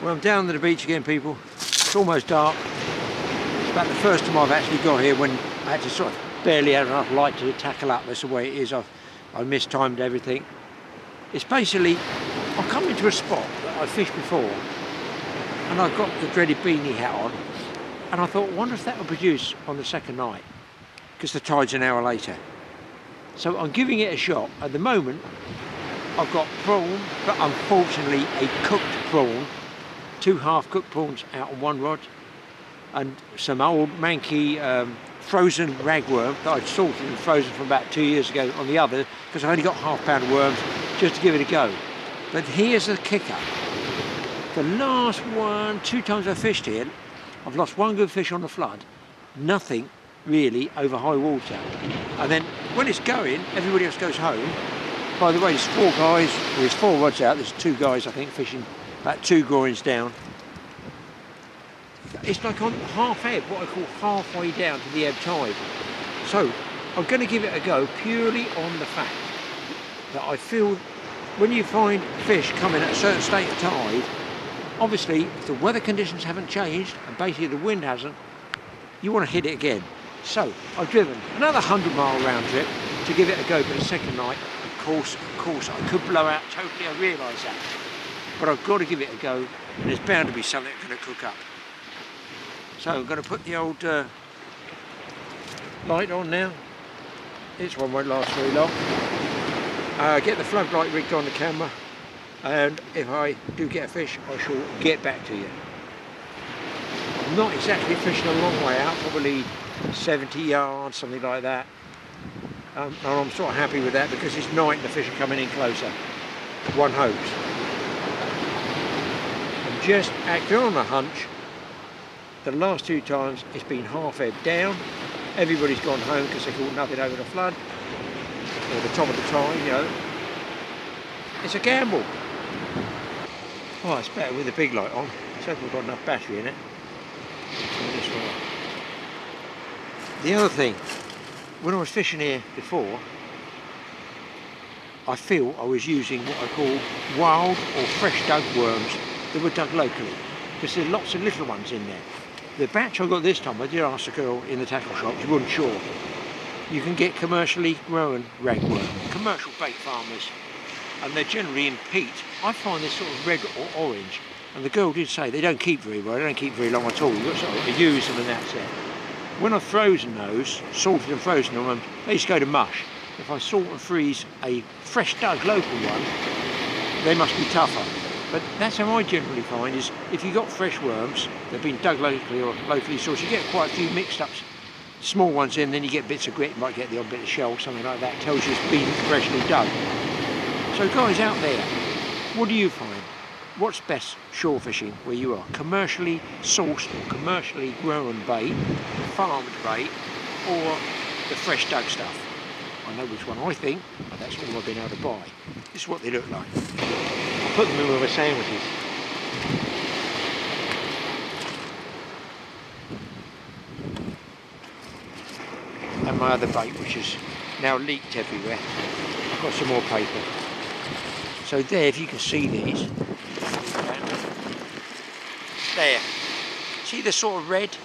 Well, I'm down to the beach again, people. It's almost dark. It's about the first time I've actually got here when I had to sort of barely had enough light to tackle up. That's the way it is. I mistimed everything. It's basically, I've come into a spot that I fished before, and I've got the dreaded beanie hat on, and I thought, wonder if that will produce on the second night, because the tide's an hour later. So I'm giving it a shot. At the moment, I've got prawn, but unfortunately a cooked prawn, 2 half-cooked prawns out on one rod, and some old manky frozen ragworm that I'd salted and frozen from about 2 years ago on the other, because I only got half-pound of worms just to give it a go. But here's the kicker. The last 2 times I fished here, I've lost one good fish on the flood, nothing really over high water. And then when it's going, everybody else goes home. By the way, there's 4 guys, there's 4 rods out, there's 2 guys I think fishing about 2 groins down. It's like on half ebb, what I call halfway down to the ebb tide. So I'm going to give it a go purely on the fact that I feel when you find fish coming at a certain state of tide, obviously if the weather conditions haven't changed and basically the wind hasn't, you want to hit it again. So I've driven another 100-mile round trip to give it a go for the second night. Of course, I could blow out totally, I realise that. But I've got to give it a go, and there's bound to be something that's going to cook up. So I'm going to put the old light on now. This one won't last very long. Get the floodlight rigged on the camera, and if I do get a fish, I shall get back to you. I'm not exactly fishing a long way out, probably 70 yards, something like that. And I'm sort of happy with that because it's night and the fish are coming in closer. One hopes. I'm just acting on a hunch. The last 2 times it's been half ebb down. Everybody's gone home because they caught nothing over the flood or the top of the tide, you know. It's a gamble. Oh, it's better with the big light on. Let's hope we've got enough battery in it. This way. The other thing, when I was fishing here before, I feel I was using what I call wild or fresh dug worms that were dug locally, because there's lots of little ones in there. The batch I got this time, I did ask the girl in the tackle shop, she wasn't sure. You can get commercially grown ragworm, commercial bait farmers, and they're generally in peat. I find this sort of red or orange, and the girl did say they don't keep very well, they don't keep very long at all. You've got to sort of use them and that's it. When I've frozen those, salted and frozen them, they used to go to mush. If I salt and freeze a fresh dug local one, they must be tougher. But that's how I generally find is if you've got fresh worms, they've been dug locally or locally sourced, you get quite a few mixed ups, small ones in, then you get bits of grit, you might get the odd bit of shell, something like that, tells you it's been freshly dug. So guys out there, what do you find? What's best shore fishing where you are? Commercially sourced or commercially grown bait, farmed bait, or the fresh dug stuff? I know which one I think, but that's all I've been able to buy. This is what they look like. I'll put them in with my sandwiches. And my other bait, which is now leaked everywhere. I've got some more paper. So there, if you can see these, there, see the sort of red?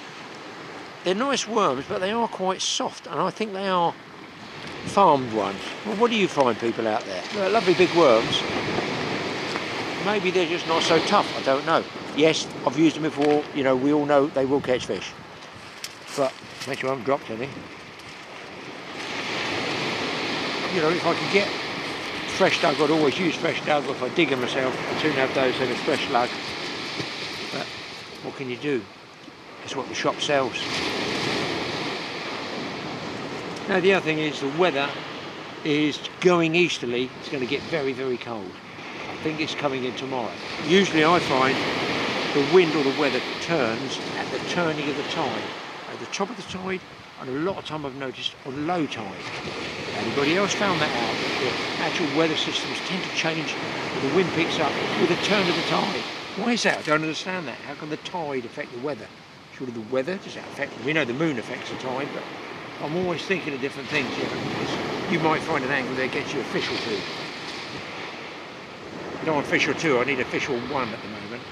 They're nice worms, but they are quite soft, and I think they are farmed ones. Well, what do you find, people out there? They're lovely big worms. Maybe they're just not so tough, I don't know. Yes, I've used them before, you know, we all know they will catch fish. But make sure I haven't dropped any. You know, if I could get fresh dug, I'd always use fresh dug. If I dig them myself, I'd soon have those in a fresh lug. But what can you do? It's what the shop sells. Now the other thing is the weather is going easterly. It's going to get very, very cold. I think it's coming in tomorrow. Usually I find the wind or the weather turns at the turning of the tide. At the top of the tide, and a lot of time I've noticed on low tide. Anybody else found that out? The actual weather systems tend to change when the wind picks up with the turn of the tide. Why is that? I don't understand that. How can the tide affect the weather? Surely the weather, does that affect? We know the moon affects the tide, but I'm always thinking of different things, you know. You might find an angle that gets you a fish or 2. I don't want a fish or 2, I need a fish or 1 at the moment.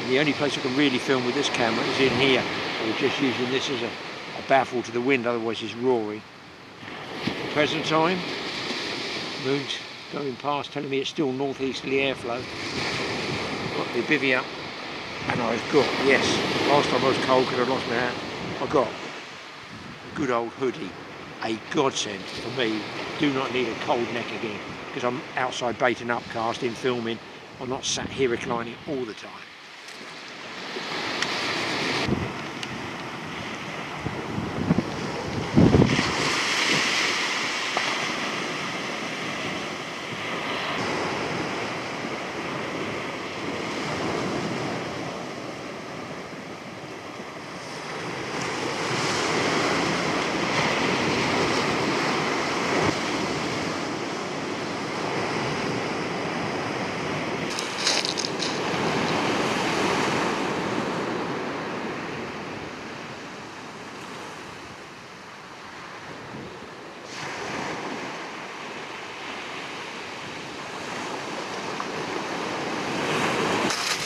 the only place I can really film with this camera is in here. We're just using this as a baffle to the wind, otherwise it's roaring. Present time, moon's going past, telling me it's still northeasterly airflow. Got the bivvy up, and I've got, yes, last time I was cold because I lost my hat, I got a good old hoodie, a godsend for me. Do not need a cold neck again, because I'm outside baiting up, casting, filming. I'm not sat here reclining all the time.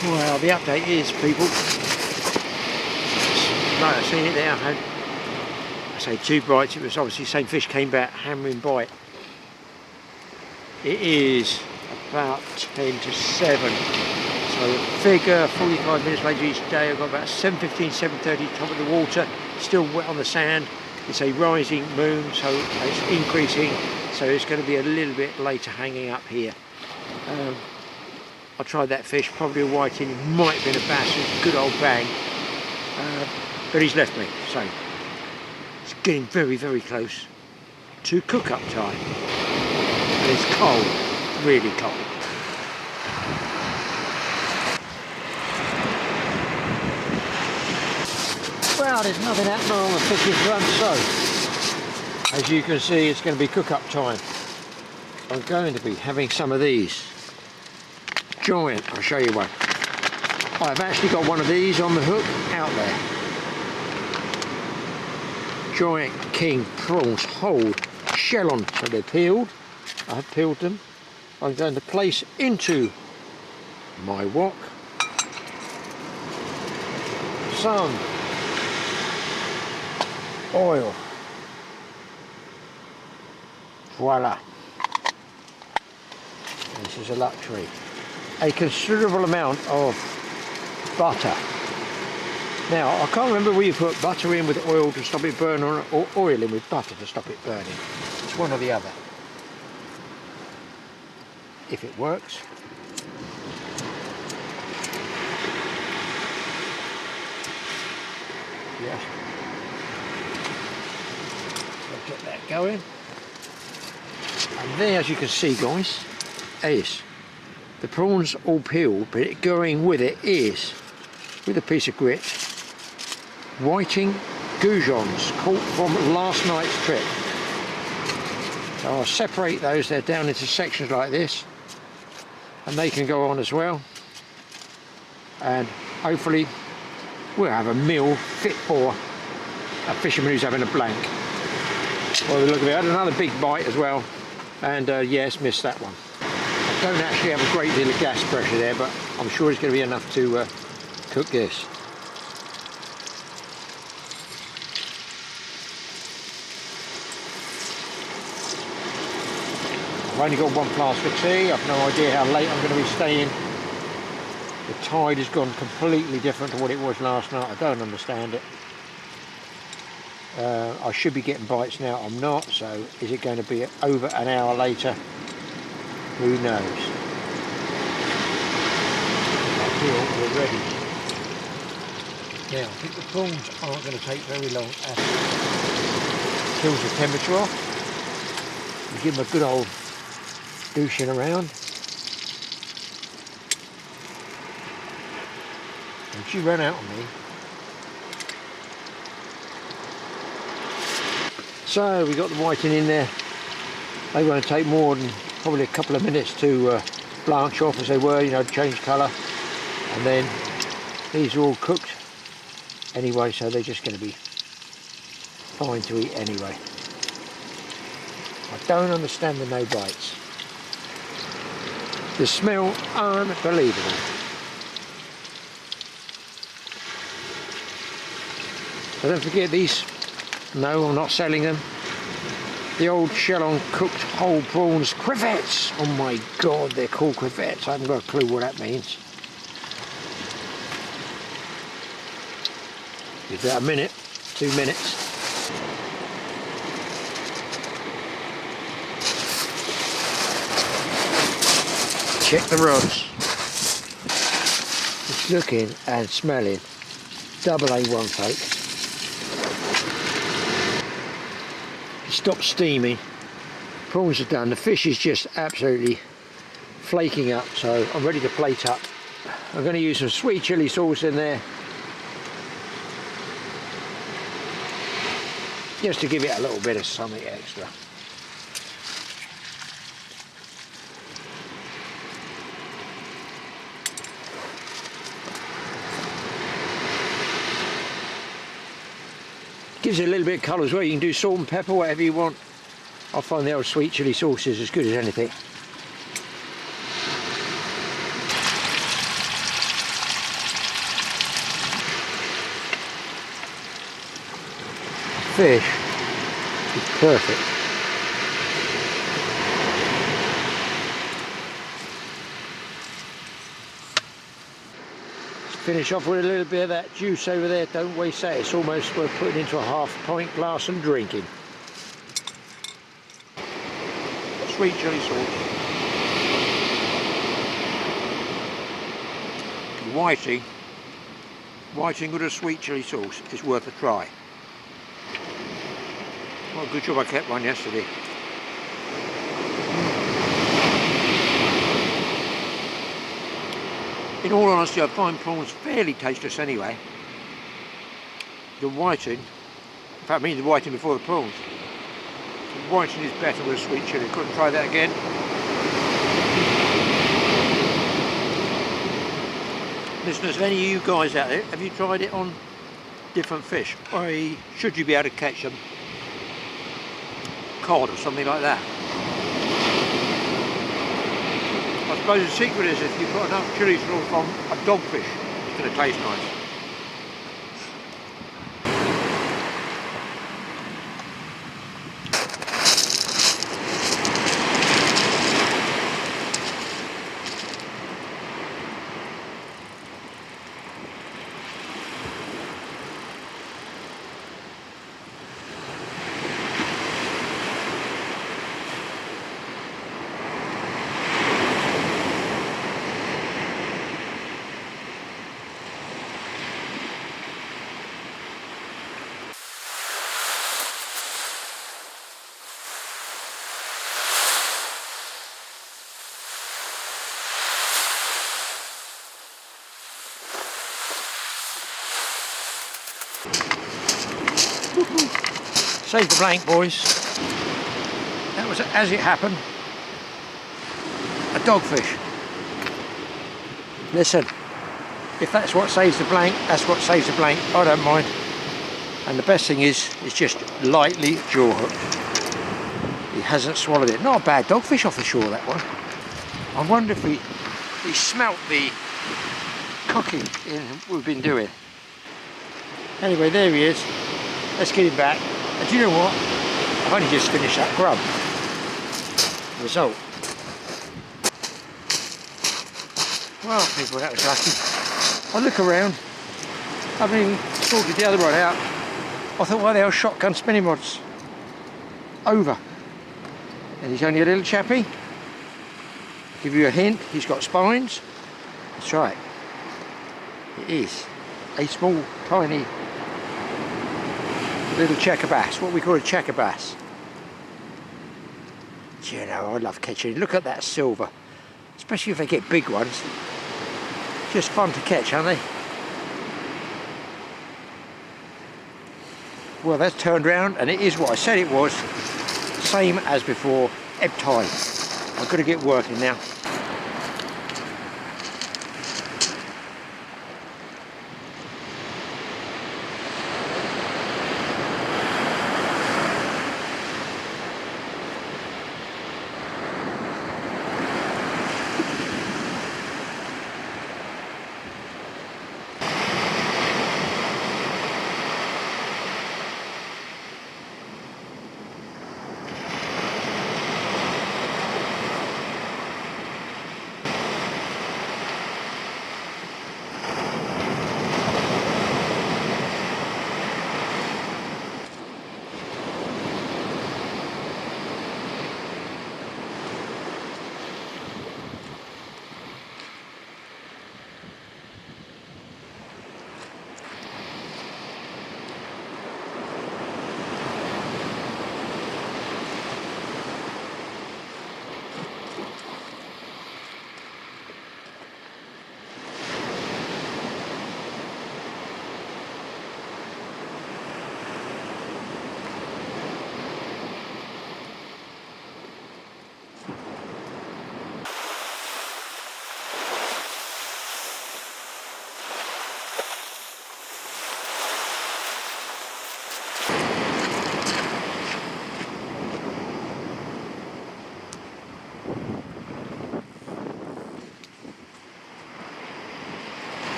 Well, the update is, people, right, I've seen it there. I say 2 bites. It was obviously the same fish came back, hammering bite. It is about 10 to 7. So figure 45 minutes later each day. I've got about 7:15, 7:30 top of the water, still wet on the sand. It's a rising moon, so it's increasing. So it's going to be a little bit later hanging up here. I tried that fish, probably a whiting, might have been a bass, a good old bang, but he's left me, so it's getting very, very close to cook-up time. And it's cold, really cold. Well, there's nothing happening on the fishing front, so as you can see, it's going to be cook-up time. I'm going to be having some of these. Giant, I'll show you one. I've actually got one of these on the hook out there. Giant king prawns, hold, shell on, so they're peeled. I've peeled them. I'm going to place into my wok some oil. Voila. This is a luxury. A considerable amount of butter. Now, I can't remember whether you put butter in with oil to stop it burning or oil in with butter to stop it burning. It's one or the other. If it works. Yes. So get that going. And there, as you can see, guys, is the prawns all peeled, but going with it is, with a piece of grit, whiting goujons caught from last night's trip. So I'll separate those, they're down into sections like this, and they can go on as well. And hopefully we'll have a meal fit for a fisherman who's having a blank. Well, look at it, I had another big bite as well, and yes, missed that one. Don't actually have a great deal of gas pressure there, but I'm sure it's going to be enough to cook this. I've only got one flask of tea. I've no idea how late I'm going to be staying. The tide has gone completely different to what it was last night. I don't understand it. I should be getting bites now. I'm not, so is it going to be over an hour later? Who knows? I feel we're ready. Now, I think the prawns aren't going to take very long at all. Kills the temperature off. You give them a good old douching around. And she ran out on me. So we got the whiting in there. They won't take more than probably a couple of minutes to blanch off as they were, you know, change colour. And then these are all cooked anyway, so they're just going to be fine to eat anyway. I don't understand the no bites. The smell, unbelievable. So don't forget these. No, I'm not selling them. The old shell-on cooked whole prawns crevettes. Oh my god, they're called crevettes. I haven't got a clue what that means. Give that a minute, 2 minutes. Check the rods. It's looking and smelling double A1 folks. Stop steaming. Prawns are done. The fish is just absolutely flaking up, so I'm ready to plate up. I'm going to use some sweet chilli sauce in there, just to give it a little bit of something extra. Gives it a little bit of colour as well. You can do salt and pepper, whatever you want. I find the old sweet chilli sauce is as good as anything. Fish is perfect. Finish off with a little bit of that juice over there. Don't waste that. It's almost worth putting into a half-pint glass and drinking. Sweet chilli sauce. Whiting with a sweet chilli sauce is worth a try. What a good job I kept one yesterday. In all honesty, I find prawns fairly tasteless anyway. The whiting, in fact I mean the whiting before the prawns. The whiting is better with a sweet chilli. Couldn't try that again. Listeners, any of you guys out there, have you tried it on different fish? Or should you be able to catch them cod or something like that? I suppose the secret is if you've got enough chilli sauce on a dogfish, it's going to taste nice. Save the blank, boys. That was, as it happened, a dogfish. Listen, if that's what saves the blank, that's what saves the blank. I don't mind. And the best thing is, it's just lightly jaw hooked. He hasn't swallowed it. Not a bad dogfish off the shore, that one. I wonder if he smelt the cooking we've been doing. Anyway, there he is. Let's get him back. And do you know what? I've only just finished that grub. Result. Well, people, that was lucky. I look around. I haven't even sorted the other rod out. I thought, why the hell shotgun spinning rods? Over. And he's only a little chappy. Give you a hint, he's got spines. That's right. It is a small, tiny little checker bass, what we call a checker bass. Do you know, I love catching. Look at that silver, especially if they get big ones. Just fun to catch, aren't they? Well, that's turned round and it is what I said it was. Same as before, ebb tide. I've got to get working now.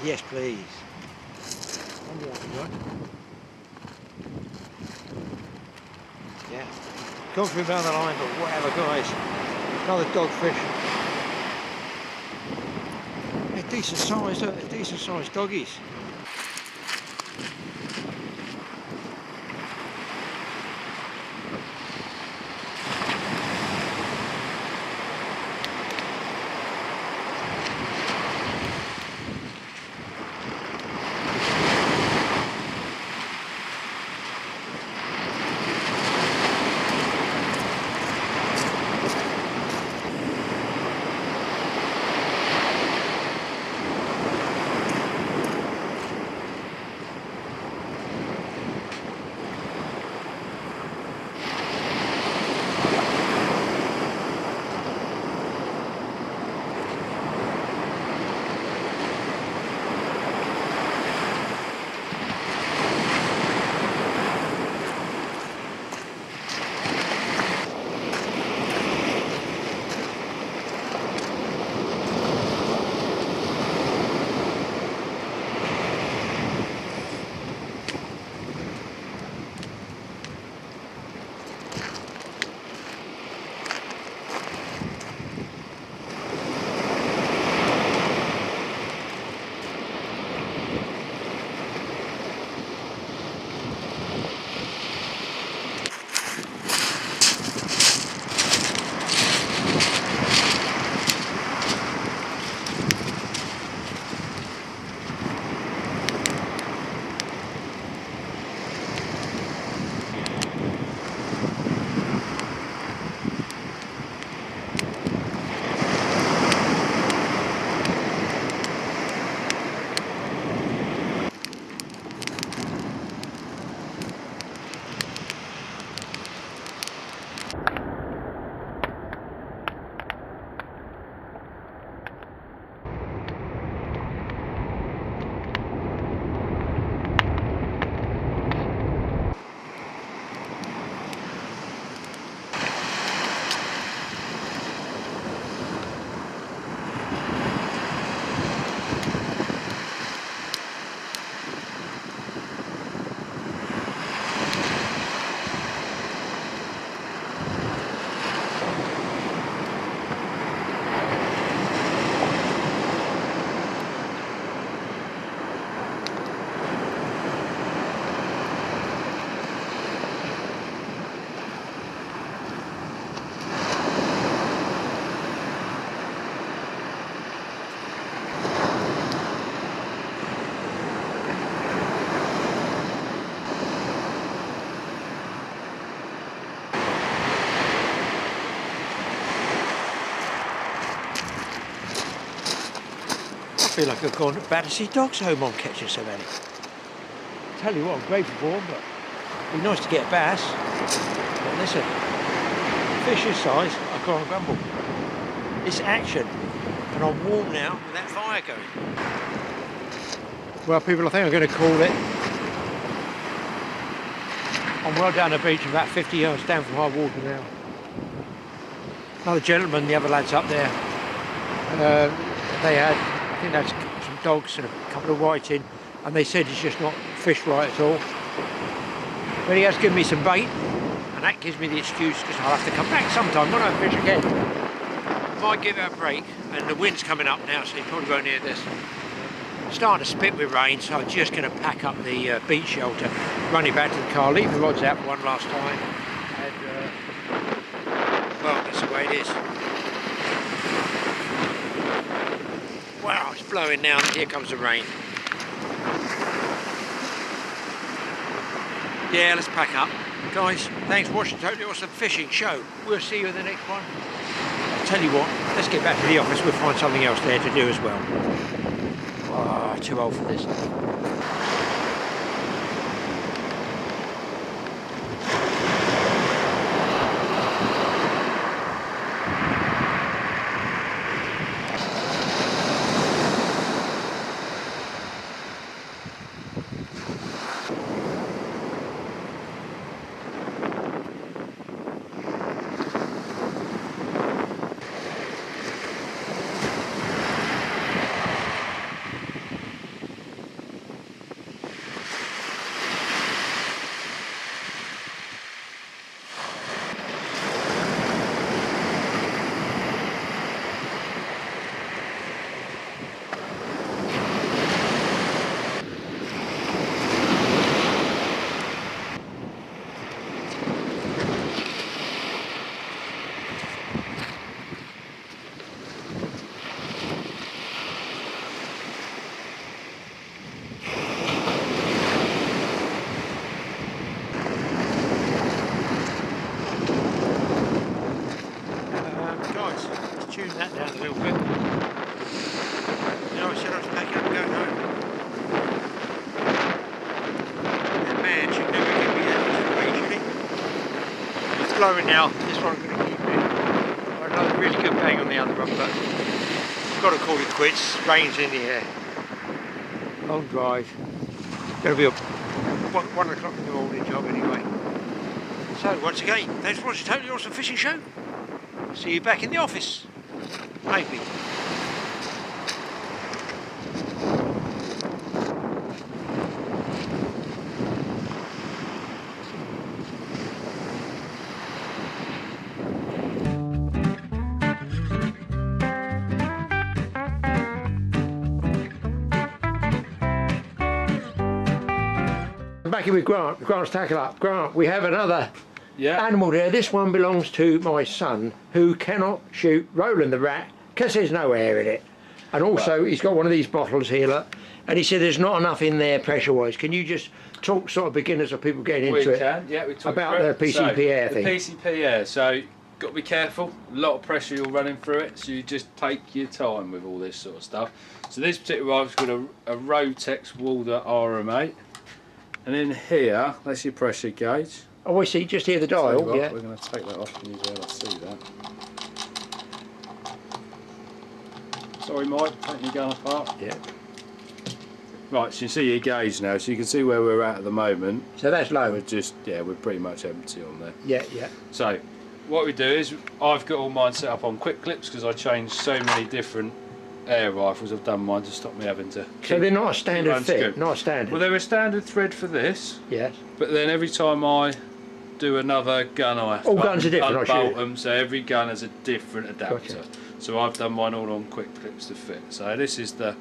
Yes, please. One more, right? Yeah. Gone through another line, but whatever, guys. Another dogfish. They're decent size, look, they're decent sized doggies. I feel like I've gone to Battersea Dogs Home on catching so many. Tell you what, I'm grateful for them, but it'd be nice to get a bass. But listen, fish this size, I can't grumble. It's action, and I'm warm now with that fire going. Well, people, I think I'm going to call it. I'm well down the beach, about 50 yards down from high water now. Another gentleman, the other lads up there, they had, I think that's some dogs and a couple of whiting, and they said it's just not fished right at all. But he has given me some bait, and that gives me the excuse because I'll have to come back sometime when I fish again. Might give it a break, and the wind's coming up now, so you probably won't hear this. It's starting to spit with rain, so I'm just going to pack up the beach shelter, run it back to the car, leave the rods out for one last time, and well, that's the way it is. Wow, it's blowing now, and here comes the rain. Yeah, let's pack up. Guys, thanks for watching Totally Awesome Fishing Show. We'll see you in the next one. I'll tell you what, let's get back to the office, we'll find something else there to do as well. Oh, too old for this. blowing now. This one I'm going to keep it. Got another really good bang on the other one, but I've got to call it quits. Rain's in the air. Long drive. Going to be a 1 o'clock in the morning job anyway. So once again, thanks for watching Totally Awesome Fishing Show. See you back in the office. Maybe. Back in with Grant. Grant's Tackle Up. Grant, we have another animal there. This one belongs to my son, who cannot shoot Roland the rat because there's no air in it. And also he's got one of these bottles here, look, and he said there's not enough in there pressure wise. Can you just talk sort of beginners or people getting into it? We talk about the PCP air thing. The PCP air, so got to be careful, a lot of pressure you're running through it, so you just take your time with all this sort of stuff. So this particular rifle's got a Rotex Walder RMA. And in here, that's your pressure gauge. Oh, I see, just hear the dial, What, yeah. we're going to take that off and you'll be able to see that. Sorry Mike, taking your gun apart. Yeah. Right, so you see your gauge now, so you can see where we're at the moment. So that's low. We're just, we're pretty much empty on there. Yeah, yeah. So, what we do is, I've got all mine set up on quick clips because I changed so many different air rifles. I've done mine to stop me having to. So they're not a standard fit, not a standard. Well, they're a standard thread for this. Yes. But then every time I do another gun, I have all guns are different. unbolt them, so every gun has a different adapter. Gotcha. So I've done mine all on quick clips to fit. So this is the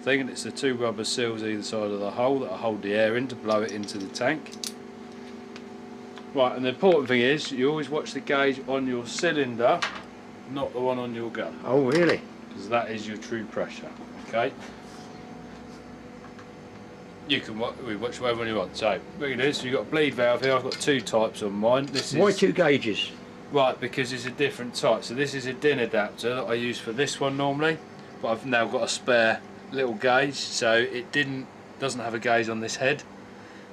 thing, and it's the 2 rubber seals either side of the hole that hold the air in to blow it into the tank. Right, and the important thing is you always watch the gauge on your cylinder, not the one on your gun. Oh, really? Because that is your true pressure. Okay. You can watch whatever you want. So what you do is you've got a bleed valve here. I've got 2 types on mine. Why 2 gauges? Right, because it's a different type. So this is a DIN adapter that I use for this one normally, but I've now got a spare little gauge, so it doesn't have a gauge on this head.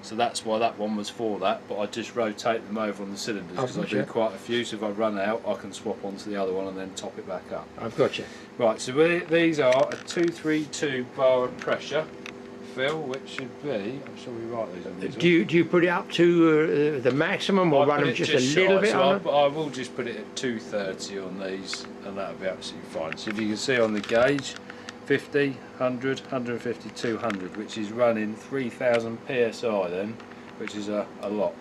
So that's why that one was for that, but I just rotate them over on the cylinders because I do quite a few, so if I run out I can swap onto the other one and then top it back up. I've got you. Right, so these are a 232 bar of pressure fill, which should be, I'm sure we write these on these. Do you put it up to the maximum or run them just a little bit on I will just put it at 230 on these and that'll be absolutely fine. So if you can see on the gauge, 50, 100, 150, 200, which is running 3000 psi then, which is a lot.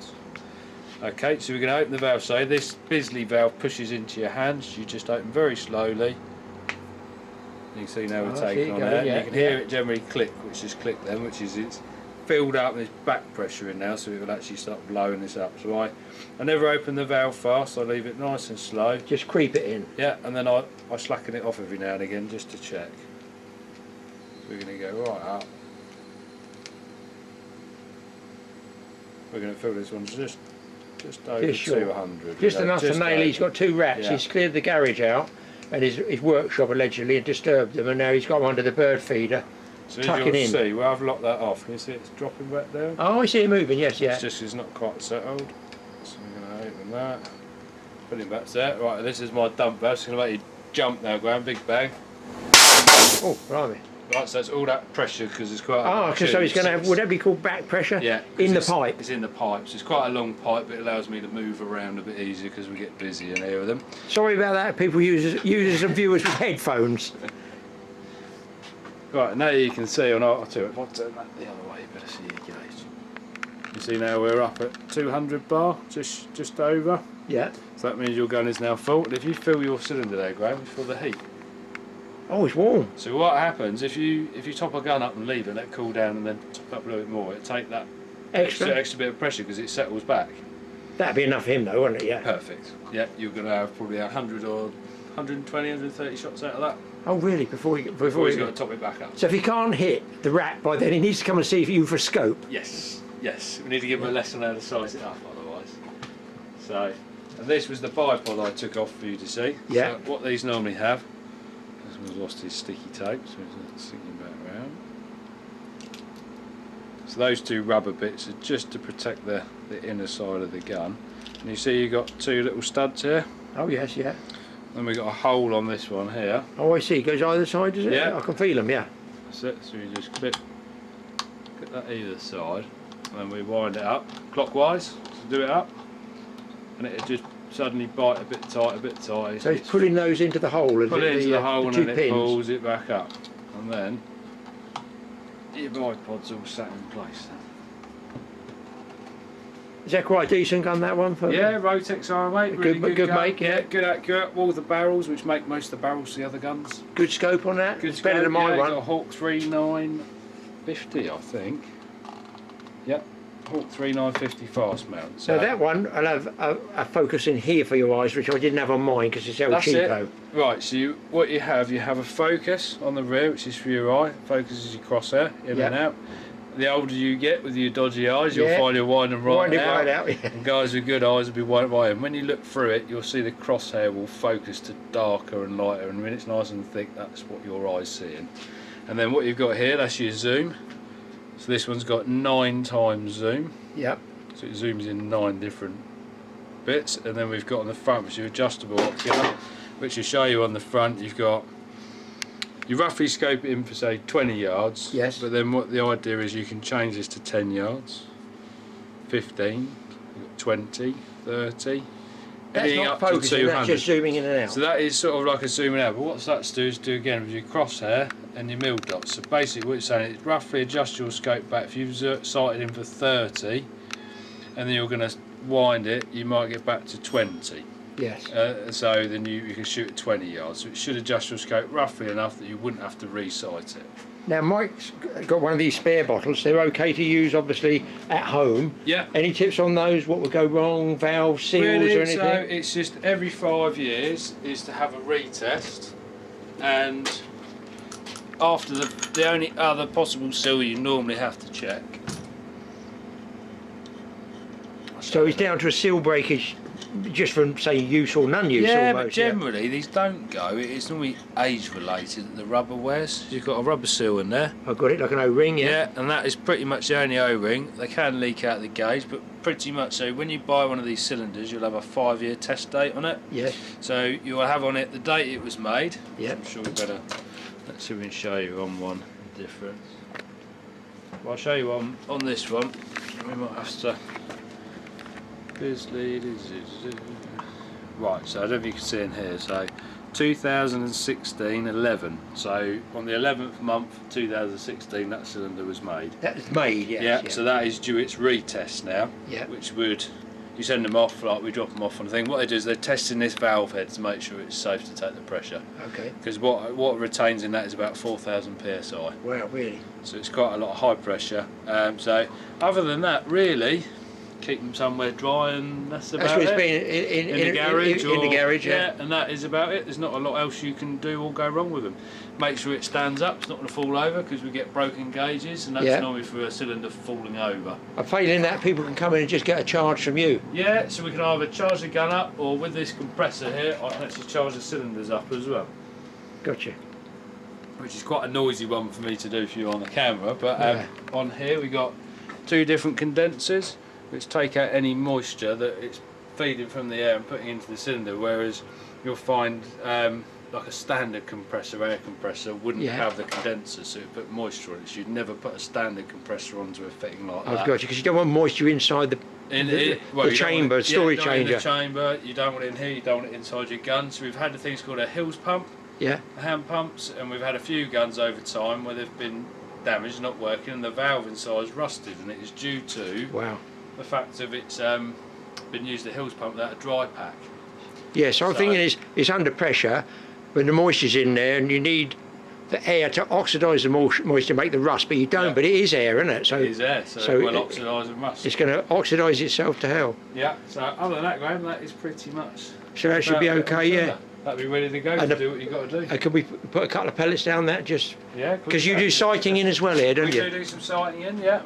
Okay, so we're going to open the valve. So this Bisley valve pushes into your hands. You just open very slowly. You can see now we're taking on air. You can hear it generally click, which is click then, which is it's filled up and there's back pressure in now, so it will actually start blowing this up. So I never open the valve fast. I leave it nice and slow. Just creep it in. Yeah, and then I slacken it off every now and again just to check. We're going to go right up. We're going to fill this one just over 200. Just enough to nail. He's got 2 rats. Yeah. He's cleared the garage out and his workshop allegedly and disturbed them, and now he's got them under the bird feeder. So tucking in. See, well, I've locked that off. Can you see it's dropping back down? Oh, I see it moving. Yes, yeah. It's just it's not quite settled. So I'm going to open that. Put it back there. Right, this is my dump valve. It's going to make you jump now, Graeme. Big bang. Oh, blimey. Right, so it's all that pressure because it's quite. Oh, because so it's going to have. Would that be called back pressure? Yeah. In the pipe. It's in the pipe. So it's quite a long pipe, but it allows me to move around a bit easier because we get busy in here with them. Sorry about that. People users and viewers with headphones. Right, now you can see. I'll tell you, if I turn that the other way, you better see your gauge. You can see now we're up at 200 bar, just over. Yeah. So that means your gun is now full. And if you fill your cylinder there, Graeme, you feel the heat. Oh, it's warm. So what happens if you top a gun up and leave it, let it cool down, and then top up a little bit more? It'll take that extra bit of pressure because it settles back. That'd be enough for him, though, wouldn't it? Yeah. Perfect. Yeah, you're going to have probably 100 or 120, 130 shots out of that. Oh, really? Before he's got to top it back up. So if he can't hit the rat by then, he needs to come and see you for scope. Yes. Yes. We need to give him a lesson how to size it up, otherwise. So, and this was the bipod I took off for you to see. Yeah. So what these normally have. This one's lost his sticky tape, so he's sticking back around. So those 2 rubber bits are just to protect the inner side of the gun. And you see you've got two little studs here. Oh yes, yeah. Then we've got a hole on this one here. Oh, I see. It goes either side, does it? Yeah. I can feel them, yeah. That's it. So you just clip that either side, and then we wind it up clockwise. So do it up, and it'll just suddenly bite a bit tight. So it's pulling those into the hole, Put it into the hole, and then it pins. pulls it back up, and then your bipod's all sat in place. Is that quite a decent gun, that one? For Yeah, Rotex are, mate. Really good gun. make, yeah. Good accurate. All the barrels, which make most of the barrels to the other guns. Good scope on that. Good It's better than my one. Got a Hawk 3950, I think. Yep, Hawk 3950 fast mount. So that one, I'll have a focus in here for your eyes, which I didn't have on mine because it's El Chico. Right, so what you have a focus on the rear, which is for your eye. Focuses your crosshair in and out. The older you get with your dodgy eyes, you'll find you're winding right out. And guys with good eyes will be winding right in. When you look through it, you'll see the crosshair will focus to darker and lighter, and when it's nice and thick, that's what your eye's seeing. And then what you've got here, that's your zoom. So this one's got 9 times zoom. Yep. So it zooms in 9 different bits, and then we've got on the front, which is your adjustable ocular, which will show you on the front. You've got, you roughly scope it in for say 20 yards. Yes. But then what the idea is, you can change this to 10 yards, 15, 20, 30. That's anything not up to focusing, 200. that's just zooming in and out. So that is sort of like a zooming out, but what that's do is do again with your crosshair and your mil dots. So basically what it's saying is roughly adjust your scope back. If you've sighted in for 30 and then you're going to wind it, you might get back to 20. Yes. So then you can shoot at 20 yards. So it should adjust your scope roughly enough that you wouldn't have to re-sight it. Now Mike's got one of these spare bottles. They're okay to use obviously at home. Yeah. Any tips on those? What would go wrong? Valves, seals Really, or anything? so it's just every 5 years is to have a retest, and after the only other possible seal you normally have to check. So it's down to a seal breakage just from say use or non-use Yeah, almost. but generally these don't go. It's normally age related that the rubber wears. You've got a rubber seal in there. I've got it like an O-ring, yeah. Yeah, and that is pretty much the only O-ring. They can leak out the gauge, but pretty much so when you buy one of these cylinders you'll have a 5-year test date on it. Yes. So you'll have on it the date it was made. Yeah. I'm sure we better, let's see if we can show you on one the difference. Well, I'll show you on this one. We might have to right, so I don't know if you can see in here, so 2016-11, so on the 11th month 2016 that cylinder was made. That was made, yes, yeah, yeah. so that is due its retest now. Yeah. Which would, you send them off, like we drop them off on the thing. What they do is they're testing this valve head to make sure it's safe to take the pressure. Okay. Because what retains in that is about 4,000 psi. Wow, really? So it's quite a lot of high pressure. So other than that, really, keep them somewhere dry, and that's about what it's it. been in the garage, in the garage, yeah. And that is about it. There's not a lot else you can do or go wrong with them. Make sure it stands up, it's not going to fall over, because we get broken gauges, and that's normally for a cylinder falling over. I'm failing that people can come in and just get a charge from you. Yeah, so we can either charge the gun up, or with this compressor here I can actually charge the cylinders up as well. Gotcha. Which is quite a noisy one for me to do for you on the camera, but on here we got 2 different condensers which take out any moisture that it's feeding from the air and putting into the cylinder, whereas you'll find like a standard compressor, air compressor, wouldn't have the condenser, so it put moisture on it. So you'd never put a standard compressor onto a fitting like that. I've got you, because you don't want moisture inside the chamber, storage changer. In the chamber, you don't want it in here, you don't want it inside your gun. So we've had the things called a Hills pump, hand pumps, and we've had a few guns over time where they've been damaged, not working, and the valve inside's rusted, and it is due to the fact of it's been used a Hills pump without a dry pack. Yeah, so I'm thinking it's under pressure, when the moisture's in there, and you need the air to oxidise the moisture, make the rust, but you don't. But it is air, isn't it? So it is air, so it will oxidise and rust. It's going to oxidise itself to hell. Yeah. So other than that, Graeme, that is pretty much. So that should be okay, yeah. That'd be ready to go to do what you've got to do. Could we put a couple of pellets down that just? Yeah. Because you do sighting in as well here, don't you? We do some sighting in, yeah.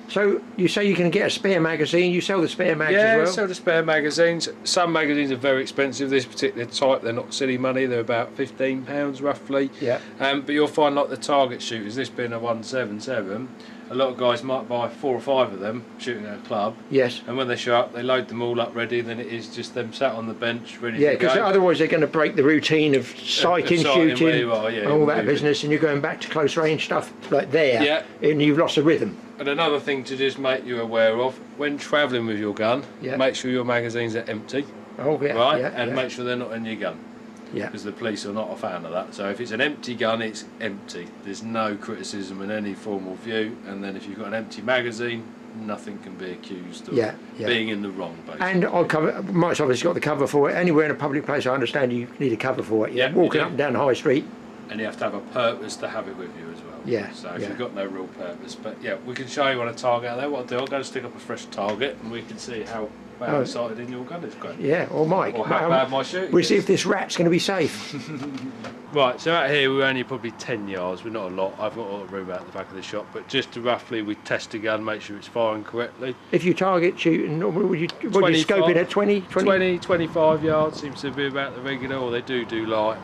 So you say you can get a spare magazine, you sell the spare mags as well? Yeah, sell the spare magazines. Some magazines are very expensive, this particular type, they're not silly money, they're about £15 roughly. Yeah. But you'll find like the target shooters, this being a 177, a lot of guys might buy 4 or 5 of them shooting at a club. Yes. And when they show up, they load them all up ready, then it is just them sat on the bench ready to go. Yeah, because otherwise they're going to break the routine of sighting, shooting, and all that business, and you're going back to close range stuff like there, and you've lost the rhythm. And another thing to just make you aware of, when travelling with your gun, make sure your magazines are empty. Oh, yeah. Right? Yeah, and make sure they're not in your gun. Yeah. Because the police are not a fan of that. So if it's an empty gun, it's empty. There's no criticism in any formal view. And then if you've got an empty magazine, nothing can be accused of being in the wrong, basically. And Mike's obviously got the cover for it. Anywhere in a public place, I understand you need a cover for it. Yeah, walking up and down the high street. And you have to have a purpose to have it with you as well. Yeah. So if you've got no real purpose, but yeah, we can show you on a target out there. What I'll do, I'll go and stick up a fresh target, and we can see how sighted in your gun is going. Yeah, or Mike. Or how bad my shooting We'll is. see if this rat's going to be safe. Right, so out here we're only probably 10 yards, we're not a lot. I've got a lot of room out the back of the shop, but just to roughly, we test the gun, make sure it's firing correctly. If you target shooting, what are you scoping at 20? 25 yards seems to be about the regular, or they do like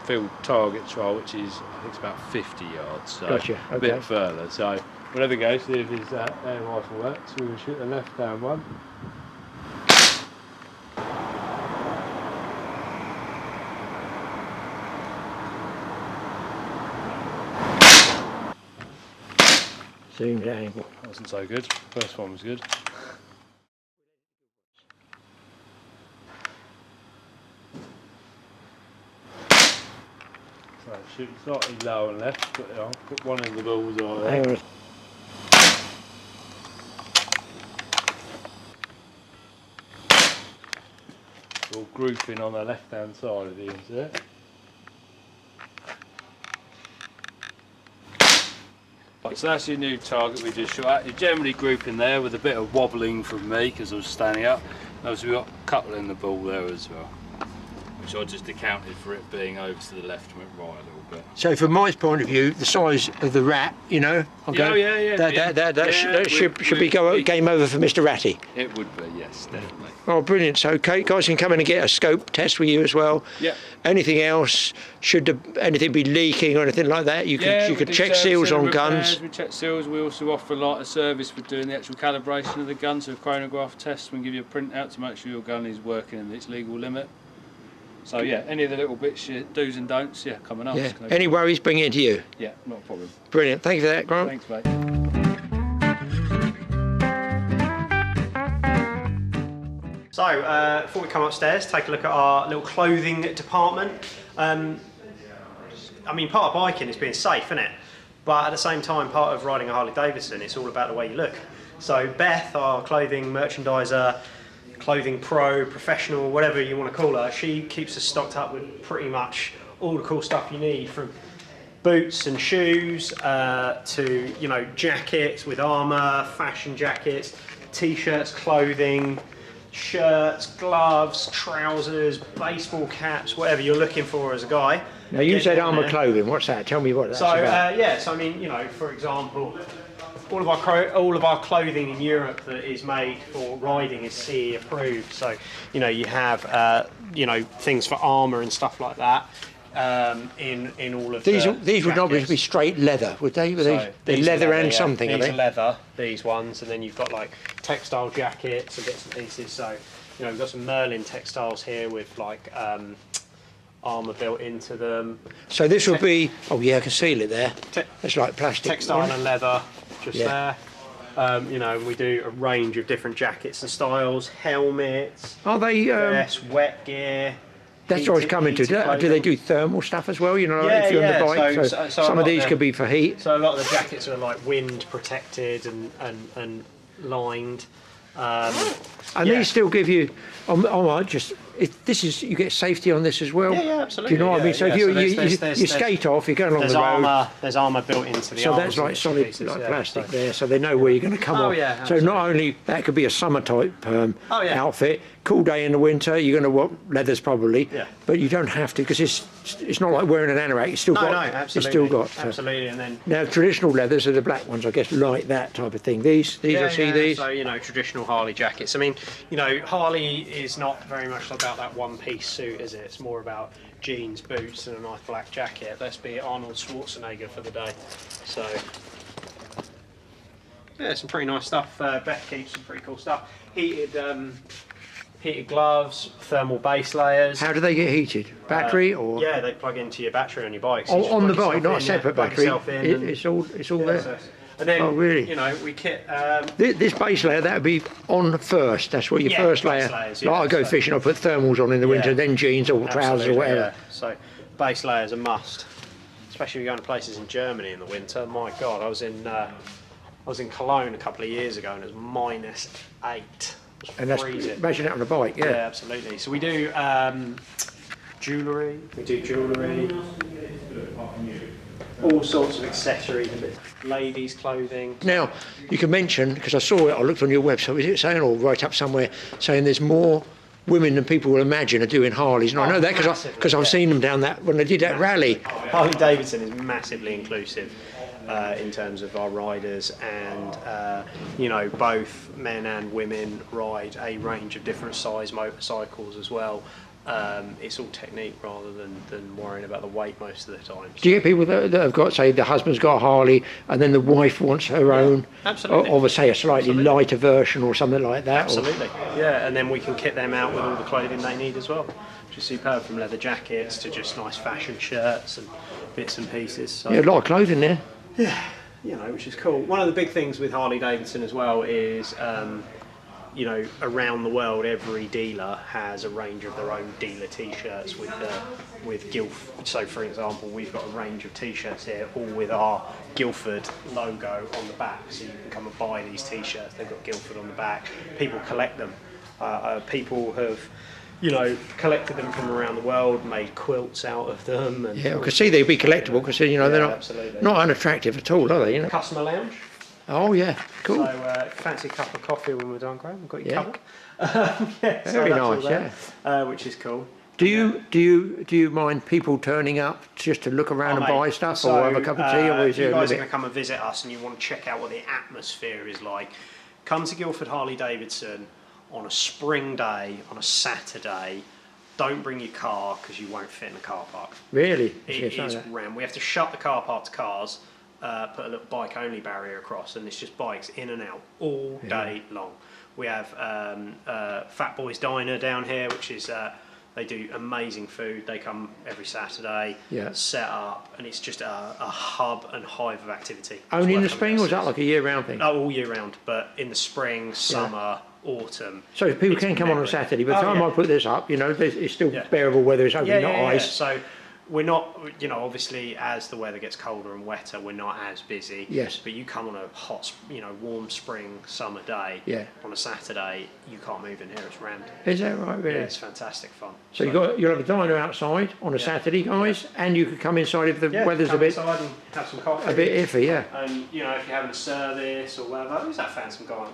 field target trial, which is, I think it's about 50 yards, so gotcha. a bit further. So we'll have a go, see if his air rifle works. We're going to shoot the left-hand one. Zoomed angle. That wasn't so good. First one was good. So shooting slightly low and left, but I'll put one in the bullseye there. It's all grouping on the left hand side of the insert. So that's your new target we just shot at. You're generally grouping there with a bit of wobbling from me because I was standing up. Notice we've got a couple in the ball there as well, which I just accounted for it being over to the left and went right a little bit. So from my point of view, the size of the rat, you know, that should be game over for Mr. Ratty. It would be, yes, definitely. Oh, brilliant. So guys can come in and get a scope test with you as well. Yeah. Anything else, should anything be leaking or anything like that, you could check seals on guns. We check seals. We also offer like a service for doing the actual calibration of the gun, so a chronograph test. We can give you a printout to make sure your gun is working in its legal limit. So yeah, any of the little bits, do's and don'ts, come and ask. Yeah. Any worries, bring it into you. Yeah, not a problem. Brilliant. Thank you for that, Grant. Thanks, mate. So, before we come upstairs, take a look at our little clothing department. I mean, part of biking is being safe, isn't it? But at the same time, part of riding a Harley Davidson, it's all about the way you look. So Beth, our clothing merchandiser, clothing pro, professional, whatever you want to call her, she keeps us stocked up with pretty much all the cool stuff you need, from boots and shoes to, you know, jackets with armour, fashion jackets, t-shirts, clothing, shirts, gloves, trousers, baseball caps, whatever you're looking for as a guy. Now you said armour clothing, what's that? Tell me what that's about. Yeah, so I mean, you know, for example, all of our clothing in Europe that is made for riding is CE approved. So, you know, you have you know, things for armour and stuff like that. In all of these would jackets. obviously be straight leather, would they? They're leather and something, these are they? Are leather, these ones, and then you've got like textile jackets and bits and pieces. So, you know, we've got some Merlin textiles here with like armour built into them. So this will be, oh yeah, I can seal it there. It's like plastic. Textile and leather, just there. You know, we do a range of different jackets and styles, helmets, are they vests, wet gear. That's what I was coming to. Do they do thermal stuff as well? You know, like if you're on the bike. So some of these could be for heat. So a lot of the jackets are like wind protected and lined. And these still give you. I might just this is, you get safety on this as well. Yeah, absolutely. Do you know what I mean? So if you skate off, you're going along the road. There's armour built into the So arms that's like and solid pieces, like yeah, plastic so- there, so they know where you're going to come Oh, off. yeah, so absolutely. not only that could be a summer type Oh, yeah. outfit, cool day in the winter, you're going to want leathers probably, Yeah. but you don't have to because it's not like wearing an anorak. It's still No, got. absolutely. It's still got. Absolutely, and then. Now traditional leathers are the black ones, I guess, like that type of thing. These I see these. So, you know, traditional Harley jackets. I mean, you know, Harley is not very much about that one-piece suit, is it? It's more about jeans, boots, and a nice black jacket. Let's be Arnold Schwarzenegger for the day. So, yeah, some pretty nice stuff. Beth keeps some pretty cool stuff. Heated gloves, thermal base layers. How do they get heated? Battery or? Yeah, they plug into your battery on your bike. So Oh, you just on the plug bike, yourself not a in, separate plug battery. yourself in and- It's all yeah, there. so- And then, Oh, really? you know, we kit. This base layer, that would be on first. That's what your Yeah, first base layer. layers, Like yeah, I go so- fishing, I put thermals on in the winter, Yeah. then jeans or trousers or Absolutely, whatever. yeah. So base layers are must, especially if you're going to places in Germany in the winter. My God, I was in Cologne a couple of years ago and it was -8. It was And that's freezing. imagine that on a bike, yeah. Yeah, absolutely. So we do jewellery. We do jewellery. All sorts of accessories, ladies' clothing. Now, you can mention, because I saw it, I looked on your website, is it saying, or right up somewhere, saying there's more women than people will imagine are doing Harleys? And I know that because I've seen them down that, when they did that rally. Harley Davidson is massively inclusive in terms of our riders, and you know, both men and women ride a range of different size motorcycles as well. It's all technique rather than worrying about the weight most of the time. Do you get people that have got, say, the husband's got a Harley and then the wife wants her own, absolutely. Of say a slightly lighter version or something like that? Absolutely, yeah, and then we can kit them out with all the clothing they need as well, which is superb, from leather jackets to just nice fashion shirts and bits and pieces. So. Yeah, a lot of clothing there. Yeah, you know, which is cool. One of the big things with Harley Davidson as well is, you know, around the world, every dealer has a range of their own dealer T-shirts with Guildford. So, for example, we've got a range of T-shirts here, all with our Guildford logo on the back. So you can come and buy these T-shirts. They've got Guildford on the back. People collect them. People have, you know, collected them from around the world, made quilts out of them. And Yeah, I can see they'd be collectible because, you know, they're absolutely. not unattractive at all, are they? You know? Customer lounge. Oh, yeah, cool. So fancy a cup of coffee when we're done, Graeme. We've got you Yeah. covered. Yeah, so Very that's all nice, there, which is cool. Do you mind people turning up just to look around and mate, buy stuff so, or have a cup of tea? Or is if you it a guys are bit? going to come and visit us and you want to check out what the atmosphere is like, come to Guildford Harley Davidson on a spring day, on a Saturday. Don't bring your car because you won't fit in the car park. Really? It Yes, is I know. rammed. We have to shut the car park to cars, put a little bike only barrier across, and it's just bikes in and out all day long. We have Fat Boys Diner down here, which is they do amazing food. They come every Saturday, set up, and it's just a hub and hive of activity. Only in the It's worth spring, or is that like a year-round thing? all year round, but in the spring, summer, autumn. So people it's can come on a merry. Saturday. By the time I put this up, you know, it's still bearable weather. It's only not ice. So we're not, you know, obviously as the weather gets colder and wetter, we're not as busy. Yes. But you come on a hot, you know, warm spring, summer day. Yeah. On a Saturday, you can't move in here. It's rammed. Is that right? Really? Yeah, it's fantastic fun. So you'll have a diner outside on a Saturday, guys, and you could come inside if the weather's a come bit inside and have some coffee. iffy. Yeah. And you know, if you're having a service or whatever, who's that handsome guy?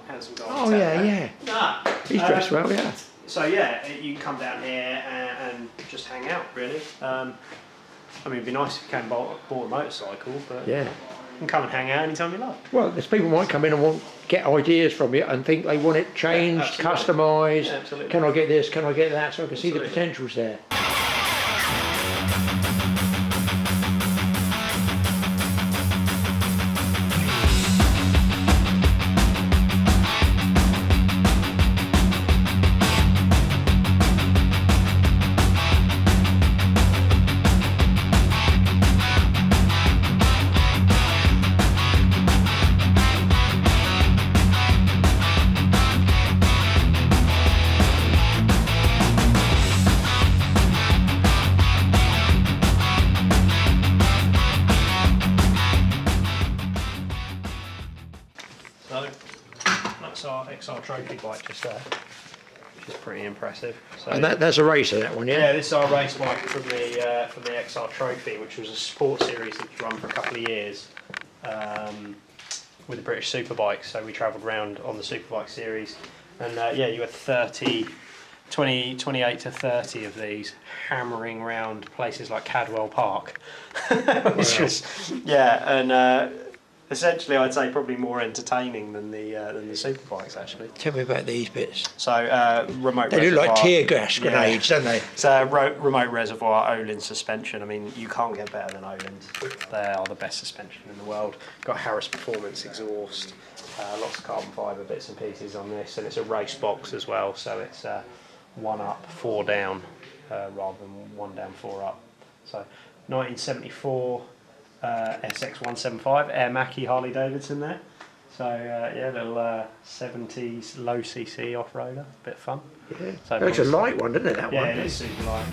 Oh yeah. Nah. He's dressed well. Yeah. So yeah, you can come down here and just hang out, really. I mean, it'd be nice if you came bought a motorcycle, but Yeah. you can come and hang out anytime you like. Well, there's people might come in and get ideas from you and think they want it changed, absolutely. customised. Yeah, absolutely. Can I get this? Can I get that? So I can see the Absolutely. potentials there. So that's our XR trophy bike just there. is pretty impressive. So, And that's a racer, that one, yeah, yeah? this is our race bike from the XR Trophy, which was a sport series that was run for a couple of years with the British Superbikes. So we travelled around on the Superbike series, and yeah, you had 28 to 30 of these hammering around places like Cadwell Park, which was, yeah, and essentially I'd say probably more entertaining than the Superbikes actually. Tell me about these bits. So remote They reservoir. look like tear gas grenades, don't they? It's a remote reservoir Olin suspension. I mean, you can't get better than Olin's. They are the best suspension in the world. Got Harris Performance exhaust, lots of carbon fibre bits and pieces on this, and it's a race box as well, so it's 1 up, 4 down, rather than 1 down, 4 up. So 1974 SX175 Air Mackie Harley Davidson there. So yeah, little 70s low cc off-roader, bit of fun. Yeah. So It's a light one, isn't it, that yeah, one? it is super light.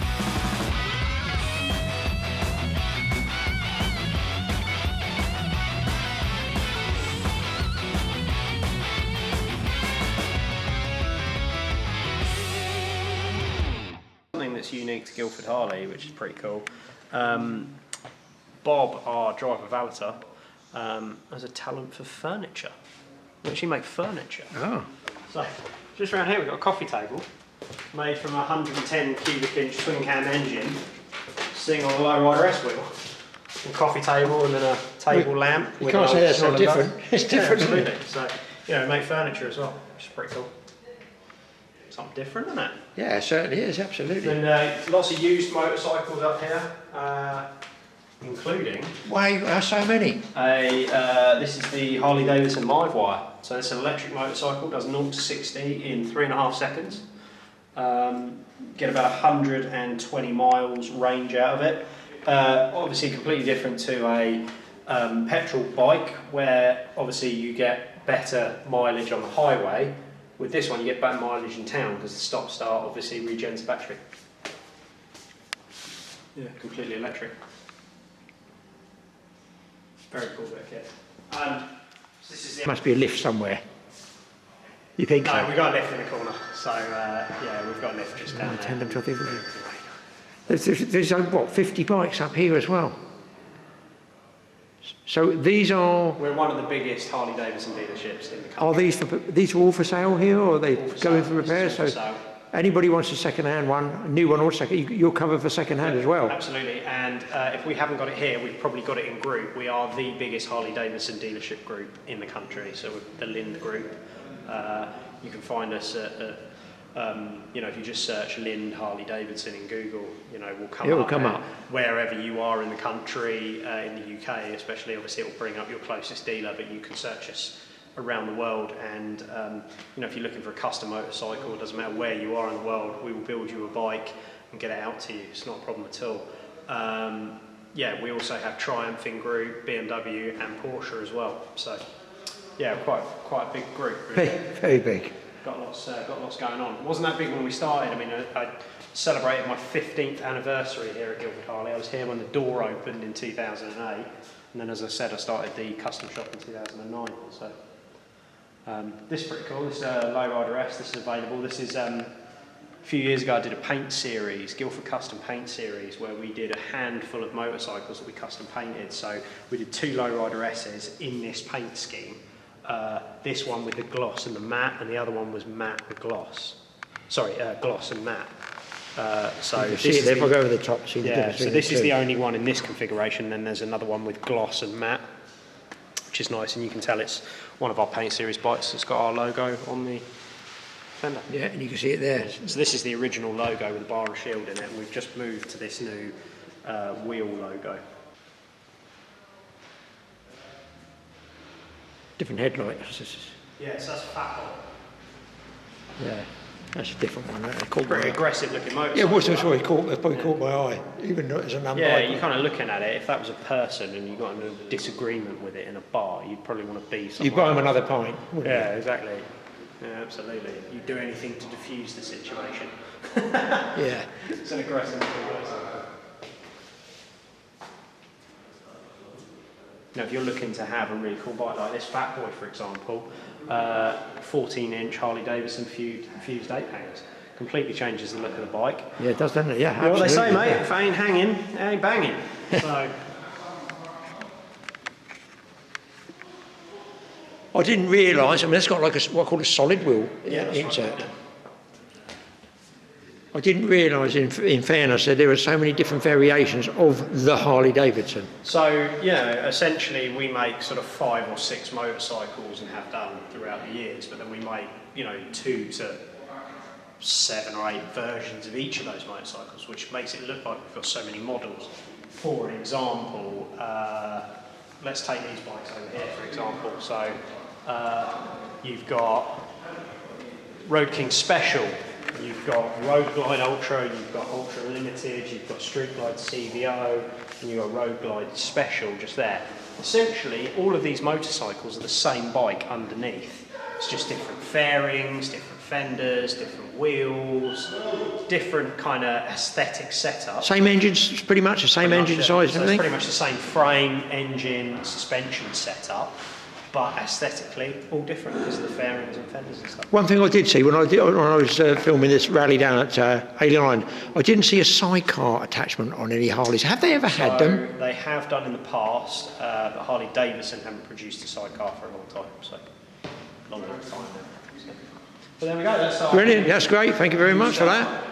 Something that's unique to Guildford Harley, which is pretty cool. Bob, our driver valeter, has a talent for furniture. We actually make furniture. Oh. So, just around here we've got a coffee table made from a 110 cubic inch twin cam engine sitting on a low rider S wheel. A coffee table and then a table lamp. You with can't an say old that's not cylinder. different. It's different, Yeah, isn't absolutely. it? So, you know, we make furniture as well, which is pretty cool. Something different, isn't it? Yeah, it certainly is, absolutely. And lots of used motorcycles up here, including Why so many? this is the Harley Davidson Livewire. So it's an electric motorcycle, does 0 to 60 in 3.5 seconds. Get about 120 miles range out of it. Obviously completely different to a petrol bike, where obviously you get better mileage on the highway. With this one you get better mileage in town because the stop-start obviously regens the battery. Yeah, completely electric. Very cool bit of kit. So this is the Must be a lift somewhere. You think No, so? we've got a lift in the corner. So, yeah, we've got a lift just down there. Tandem to there's what, 50 bikes up here as well. So these are We're one of the biggest Harley Davidson dealerships in the country. these are all for sale here, or are they All for going sale. for repairs? This is So all for sale. anybody wants a second-hand one, a new one or second, you're covered for second-hand as well. Absolutely, and if we haven't got it here, we've probably got it in group. We are the biggest Harley Davidson dealership group in the country, so we're the Lind Group. You can find us at you know, if you just search Lind Harley Davidson in Google, you know, we'll come It will up. come And up. wherever you are in the country, in the UK especially, obviously it will bring up your closest dealer, but you can search us around the world. And you know, if you're looking for a custom motorcycle, it doesn't matter where you are in the world, we will build you a bike and get it out to you. It's not a problem at all. Yeah, we also have Triumph in group, BMW and Porsche as well. So yeah, quite a big group. Really. Very big. Got lots going on. It wasn't that big when we started. I mean, I celebrated my 15th anniversary here at Guildford Harley. I was here when the door opened in 2008, and then, as I said, I started the custom shop in 2009. So this is pretty cool. This is a Lowrider S. This is available. This is a few years ago I did a paint series, Guildford Custom Paint Series, where we did a handful of motorcycles that we custom painted. So we did 2 Lowrider S's in this paint scheme. This one with the gloss and the matte, and the other one was matte with gloss. Sorry, gloss and matte. So You can this see it is there if I the, go over the top. See the yeah, difference so between this the is two. the only one in this configuration. Then there's another one with gloss and matte, which is nice, and you can tell it's one of our paint series bikes that's got our logo on the fender. Yeah, and you can see it there. So this is the original logo with the bar and shield in it, and we've just moved to this new wheel logo. Different headlights. Yeah, so that's a fat one. Yeah, that's a different one. That caught my Pretty eye. aggressive looking motorcycle. Yeah, it was probably caught my eye, even though it's a number. Yeah, you're kind of looking at it. If that was a person and you got in a disagreement with it in a bar, you'd probably want to be somewhere. You buy them another pint, wouldn't Yeah, exactly. Yeah, absolutely. You'd do anything to diffuse the situation. you? Yeah. It's an aggressive motorcycle. Now, if you're looking to have a really cool bike like this Fat Boy, for example, 14-inch Harley Davidson fused 8-pounds. Completely changes the look of the bike. Yeah, it does, doesn't it? Yeah, You know what they say, absolutely. mate? If it ain't hanging, it ain't banging. So. I didn't realise, I mean, it's got like what I call a solid wheel insert. Right. I didn't realise, in fairness, that there were so many different variations of the Harley Davidson. So, you know, essentially we make sort of 5 or 6 motorcycles and have done throughout the years, but then we make, you know, 2 to 7 or 8 versions of each of those motorcycles, which makes it look like we've got so many models. For example, let's take these bikes over here, for example. So, you've got Road King Special, you've got Road Glide Ultra, you've got Ultra Limited, you've got Street Glide CVO, and you've got Road Glide Special just there. Essentially, all of these motorcycles are the same bike underneath. It's just different fairings, different fenders, different wheels, different kind of aesthetic setup. Same engines, pretty much the same engine size and So it's everything? pretty much the same frame, engine, suspension setup, but aesthetically all different because of the fairings and fenders and stuff. One thing I did see when I was filming this rally down at Alien Island, I didn't see a sidecar attachment on any Harleys. Have they ever had them? They have done in the past, but Harley Davidson haven't produced a sidecar for a long time, so longer time now. So. But there we go. That's our Brilliant, that's great. Thank you very much for that.